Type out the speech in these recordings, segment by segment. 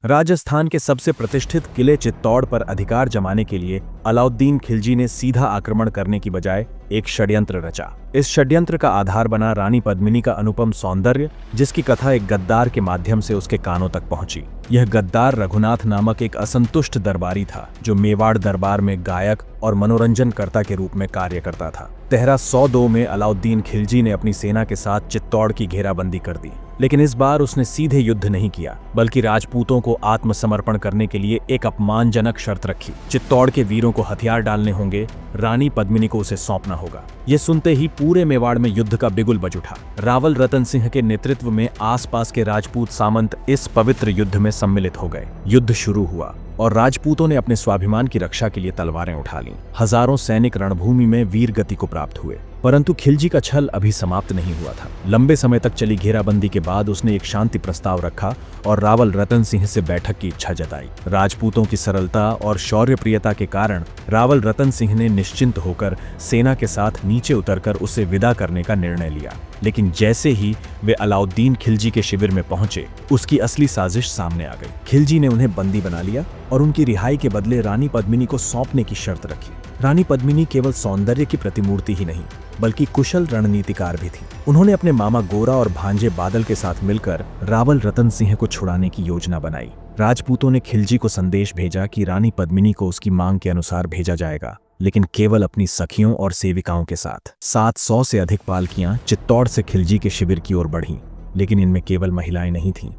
राजस्थान के सबसे प्रतिष्ठित किले चित्तौड़ पर अधिकार जमाने के लिए अलाउद्दीन खिलजी ने सीधा आक्रमण करने की बजाय एक षड्यंत्र रचा। इस षड्यंत्र का आधार बना रानी पद्मिनी का अनुपम सौंदर्य, जिसकी कथा एक गद्दार के माध्यम से उसके कानों तक पहुंची। यह गद्दार रघुनाथ नामक एक असंतुष्ट दरबारी था, जो मेवाड़ दरबार में गायक और मनोरंजनकर्ता के रूप में कार्य करता था। 1302 में अलाउद्दीन खिलजी ने अपनी सेना के साथ चित्तौड़ की घेराबंदी कर दी, लेकिन इस बार उसने सीधे युद्ध नहीं किया, बल्कि राजपूतों को आत्मसमर्पण करने के लिए एक अपमानजनक शर्त रखी। चित्तौड़ के वीरों को हथियार डालने होंगे, रानी पद्मिनी को उसे सौंपना होगा। ये सुनते ही पूरे मेवाड़ में युद्ध का बिगुल बज उठा। रावल रतन सिंह के नेतृत्व में आसपास के राजपूत सामंत इस पवित्र युद्ध में सम्मिलित हो गए। युद्ध शुरू हुआ और राजपूतों ने अपने स्वाभिमान की रक्षा के लिए तलवारें उठा लीं। हजारों सैनिक रणभूमि में वीर गति को प्राप्त हुए, परंतु खिलजी का छल अभी समाप्त नहीं हुआ था। लंबे समय तक चली घेराबंदी के बाद उसने एक शांति प्रस्ताव रखा और रावल रतन सिंह से बैठक की इच्छा जताई। राजपूतों की सरलता और शौर्यप्रियता के कारण रावल रतन सिंह ने निश्चिंत होकर सेना के साथ नीचे उतरकर उसे विदा करने का निर्णय लिया। लेकिन जैसे ही वे अलाउद्दीन खिलजी के शिविर में पहुंचे, उसकी असली साजिश सामने आ गई। खिलजी ने उन्हें बंदी बना लिया और उनकी रिहाई के बदले रानी पद्मिनी को सौंपने की शर्त रखी। रानी पद्मिनी केवल सौंदर्य की प्रतिमूर्ति ही नहीं, बल्कि कुशल रणनीतिकार भी थी। उन्होंने अपने मामा गोरा और भांजे बादल के साथ मिलकर रावल रतन सिंह को छुड़ाने की योजना बनाई। राजपूतों ने खिलजी को संदेश भेजा कि रानी पद्मिनी को उसकी मांग के अनुसार भेजा जाएगा, लेकिन केवल अपनी सखियों और सेविकाओं के साथ। 700 से अधिक पालकियां चित्तौड़ से खिलजी के शिविर की ओर बढ़ीं, लेकिन इनमें केवल महिलाएं नहीं थीं,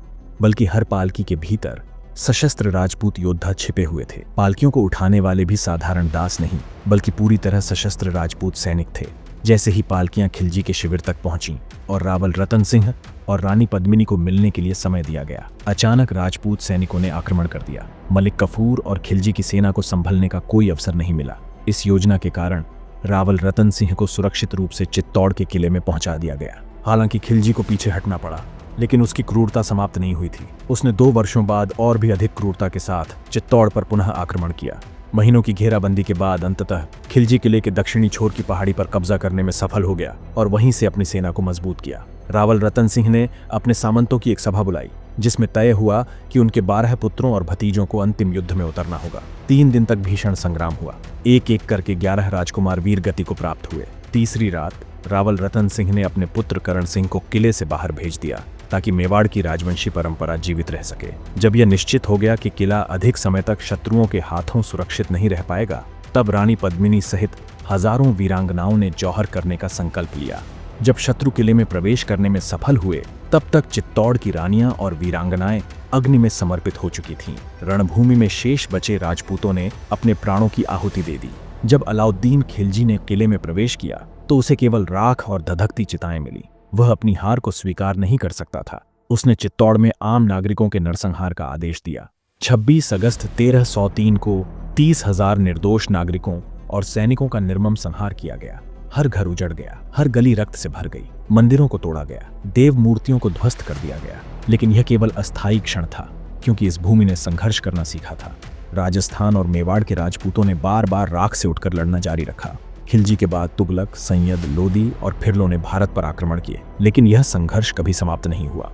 बल्कि हर पालकी के भीतर सशस्त्र राजपूत योद्धा छिपे हुए थे। पालकियों को उठाने वाले भी साधारण दास नहीं, बल्कि पूरी तरह सशस्त्र राजपूत सैनिक थे। जैसे ही पालकियां खिलजी के शिविर तक पहुंचीं और रावल रतन सिंह और रानी पद्मिनी को मिलने के लिए समय दिया गया, अचानक राजपूत सैनिकों ने आक्रमण कर दिया। मलिक कफूर और खिलजी की सेना को संभलने का कोई अवसर नहीं मिला। इस योजना के कारण रावल रतन सिंह को सुरक्षित रूप से चित्तौड़ के किले में पहुंचा दिया गया। हालांकि खिलजी को पीछे हटना पड़ा, लेकिन उसकी क्रूरता समाप्त नहीं हुई थी। उसने 2 वर्षों बाद और भी अधिक क्रूरता के साथ चित्तौड़ पर पुनः आक्रमण किया। महीनों की घेराबंदी के बाद अंततः खिलजी किले के दक्षिणी छोर की पहाड़ी पर कब्जा करने में सफल हो गया और वहीं से अपनी सेना को मजबूत किया। रावल रतन सिंह ने अपने सामंतों की एक सभा बुलाई, जिसमें तय हुआ कि उनके 12 पुत्रों और भतीजों को अंतिम युद्ध में उतरना होगा। 3 दिन तक भीषण संग्राम हुआ। एक एक करके 11 राजकुमार वीर गति को प्राप्त हुए। तीसरी रात रावल रतन सिंह ने अपने पुत्र करण सिंह को किले से बाहर भेज दिया, ताकि मेवाड़ की राजवंशी परंपरा जीवित रह सके। जब यह निश्चित हो गया कि किला अधिक समय तक शत्रुओं के हाथों सुरक्षित नहीं रह पाएगा, तब रानी पद्मिनी सहित हजारों वीरांगनाओं ने जौहर करने का संकल्प लिया। जब शत्रु किले में प्रवेश करने में सफल हुए, तब तक चित्तौड़ की रानियां और वीरांगनाएं अग्नि में समर्पित हो चुकी थीं। रणभूमि में शेष बचे राजपूतों ने अपने प्राणों की आहुति दे दी। जब अलाउद्दीन खिलजी ने किले में प्रवेश किया, तो उसे केवल राख और धधकती चिताएं मिली। वह अपनी हार को स्वीकार नहीं कर सकता था। उसने चित्तौड़ में आम नागरिकों के नरसंहार का आदेश दिया। 26 अगस्त 1303 को 30,000 निर्दोष नागरिकों और सैनिकों का निर्मम संहार किया गया। हर घर उजड़ गया, हर गली रक्त से भर गई, मंदिरों को तोड़ा गया, देव मूर्तियों को ध्वस्त कर दिया गया। लेकिन यह केवल अस्थायी क्षण था, क्योंकि इस भूमि ने संघर्ष करना सीखा था। राजस्थान और मेवाड़ के राजपूतों ने बार बार राख से उठकर लड़ना जारी रखा। खिलजी के बाद तुगलक, सैयद, लोदी और फिरलों ने भारत पर आक्रमण किए, लेकिन यह संघर्ष कभी समाप्त नहीं हुआ।